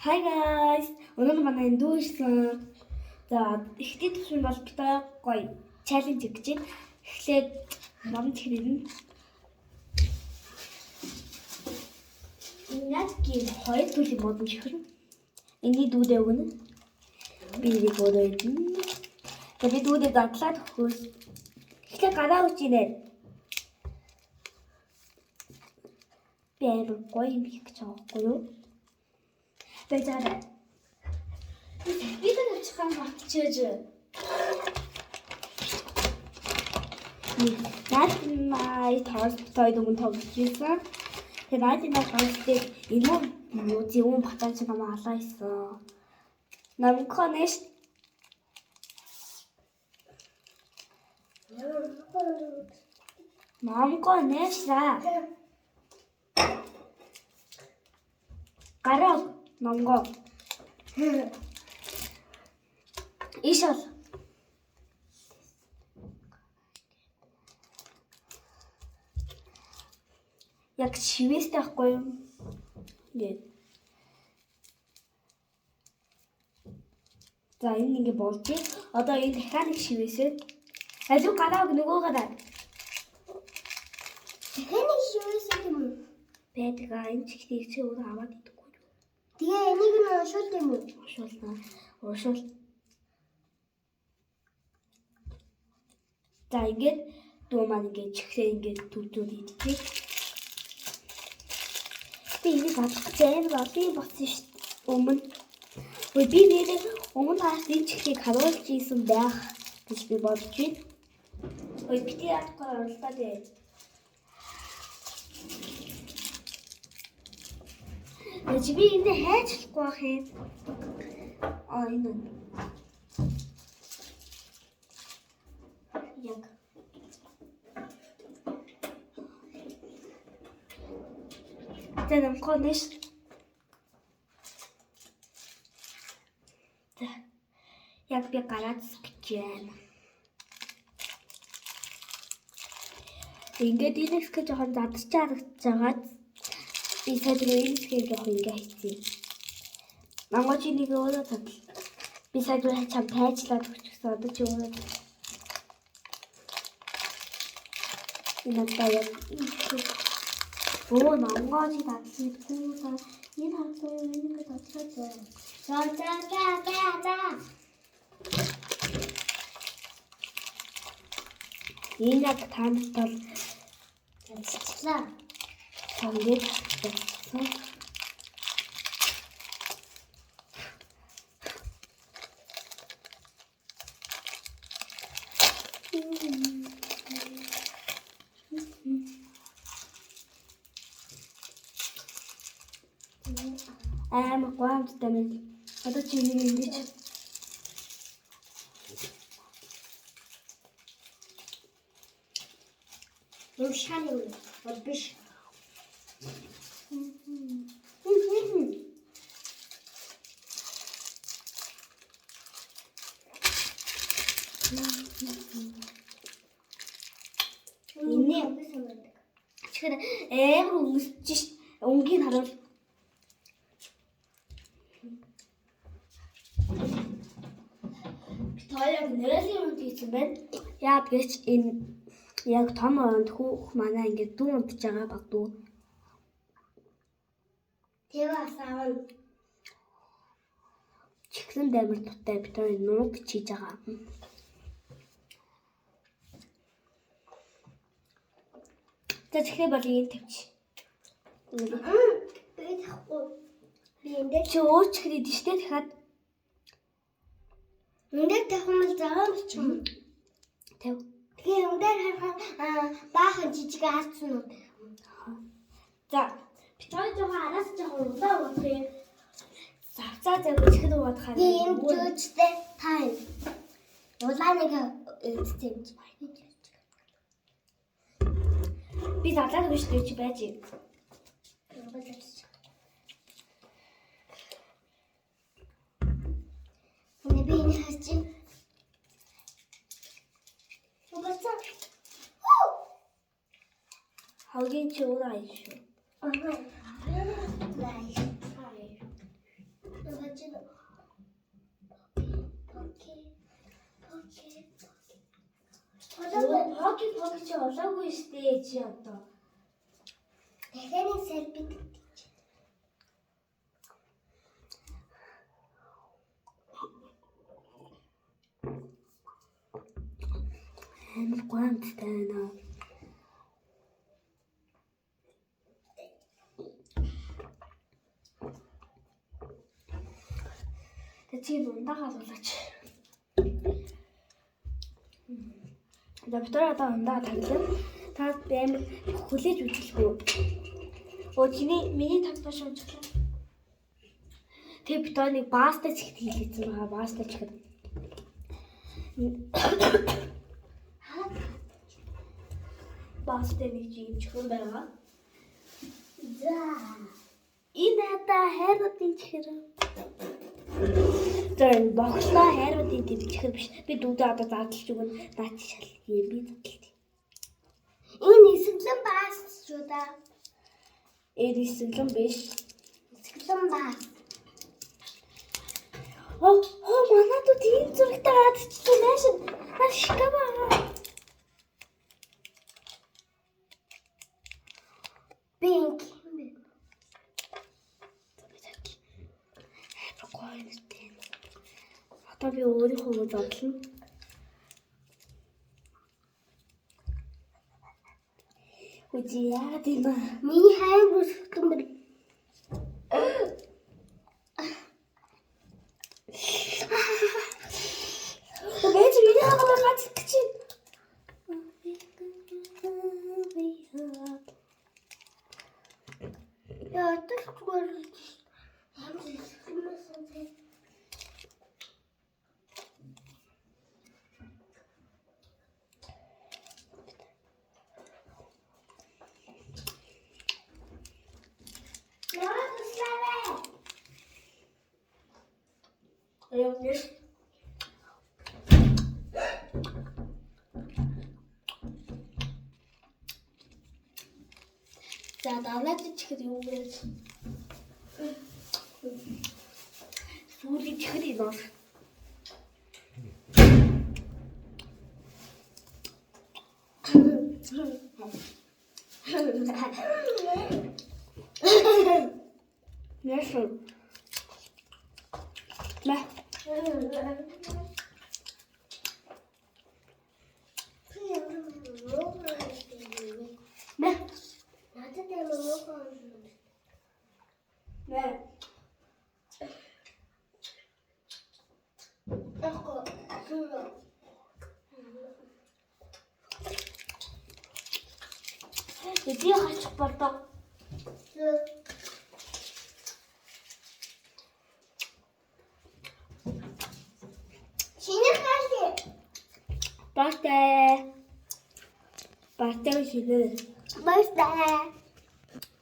Hi guys. Өнөөдөр манай дүүсэн. За ихтэй төсвөл бол бид гоё чаленж гэж байна. Эхлээд номд хэрнэ. Яг гин хоёр төлөв бодож хэрнэ. Энийг дүүдээ өгнө. Би нэг өөрөө идэнэ. Тэгээд дүүдээ задлаад өгөхөөс. Эхлээд гараа үчинэ. Би амар гоё юм хийх гэж байгаа байхгүй юу? Бэжаарэ. Би тэр чихэн батчээж. Наад май той дүн тоглож байсан. Тэгээд наад энэ гонцыг энэ зөвөн батаач намаа алаа исэн. Намхонеш. Намхонеша. Гараа Монго. Ишэл. Яг шивэстэй ахгүй юу? Ингээд. За энэ ингэ болж байна. Одоо энэ дахиад нэг шивэсээ. Ажиг гарааг нөгөө гараа. Дахиад нэг шивэсээ юм уу? Бэдга энэ чихтийг чи өөрөө аваад идэггүй. Тэгээ энийг нь уушуул юм уу? Уушуул. За ингээд дуу маань ингээд чихрээ ингээд төвтүүд идчихээ. Би энийг авах зээн би боцсон шүү дээ. Өмнө би нэрээ өмнө хаас энэ чихрийг харуулж ийсэн байх гэж би бодож байна. Бити яахгүй оролдоод байна. Би энэ хайчлахгүй байх юм. Энэ. Яг. Тэрэм конеш. Яг би гараад гэж байна. Ингээд энэ их жоохон задч харагдаж байгаад би садрын хэсгийг жоохон ингээ хийцээ. Мангаж нэг өөрөө татал. Би садрын чам тайжлаад өгчихсөн. Одоо чи өөрөө. Энэ таяа. Оо мангаж татлыг гүйсэн. Энэ хатуу энийг татлаад байна. За. Энэ яг танд бол Танилцлаа. Тангид. Гуамтай мэл. Одоо чи нэг ингэж. Юу шаны үү? Бол биш. Инээ чихэр амар өнгөсч ш. Өнгийг харуул. Тоёг нэрлийн үнд хийсэн байна. Яа гэж энэ яг том онд хүүх манай ингээд дүү унтж байгаа баг дүү. Тэвээс аав. Чихрэн даймар туттай бид хоёр нууг чийж байгаа. За чихрээ бол ийм тавьч. Би тахгүй. Би эндээ Чи өөр чихрээ идэж штэ дахиад. эндээ тахмал заа бичмэ. Тэв. Тэгээ эндээ харахад баахан жижиг хаацсан уу? За бид хоёр жоохон араас жоохон удаа уух. За чихрээ уугаад хаа. Би энэ зөөчтэй тань. Улааныг эцэм. Би залаад биш гэж байж. Би энэ хаачин. Хаугийн чи өөр аяа шүү. Поки чи олоогүй штэ чи одоо. Дахиад сэлбит. Амар гомдтой наа. Тэчи ундагаа суулаач. Доктор одоо ундаа таглав. Та амар хүлээж үзэлгүй. Миний тагтаа шуужлаа. Тэг битоныг баастаж ихт хийлээсэн байгаа. Баастаж ихэд. Баастаж нэг юм чихэн байгаа. За. Энэ та хайруудын чихэр. Тэр бохлоо хайруудын чихэр биш. Би дүүдээ одоо задлж өгнө. Наач шал юм би задлж. Энэ эсгэлэн баас шүү да. Эсгэлэн биш. Эсгэлэн баас. Манайд тийм зурагтай гадчихсан нааш. Ашигава. Пинк. Одоо би өөрийнхөө зодлоо. Үгүй яа тийм аа. Миний хайр бүсгэн бэр. Бэж миний хамаа гац гэж. Яа, тэсгээр. Ямар хэвчээ. Yes. За даваад чихэр юу гэж. Сүүлийн чихэр юм уу? Yes. Мэ. Мэ. Надад ямар муухай юм. Мэ. Ako. Эдий хачих болдоо. Шинэ хаалт. Бастай. Бастай шинэ. Бастай.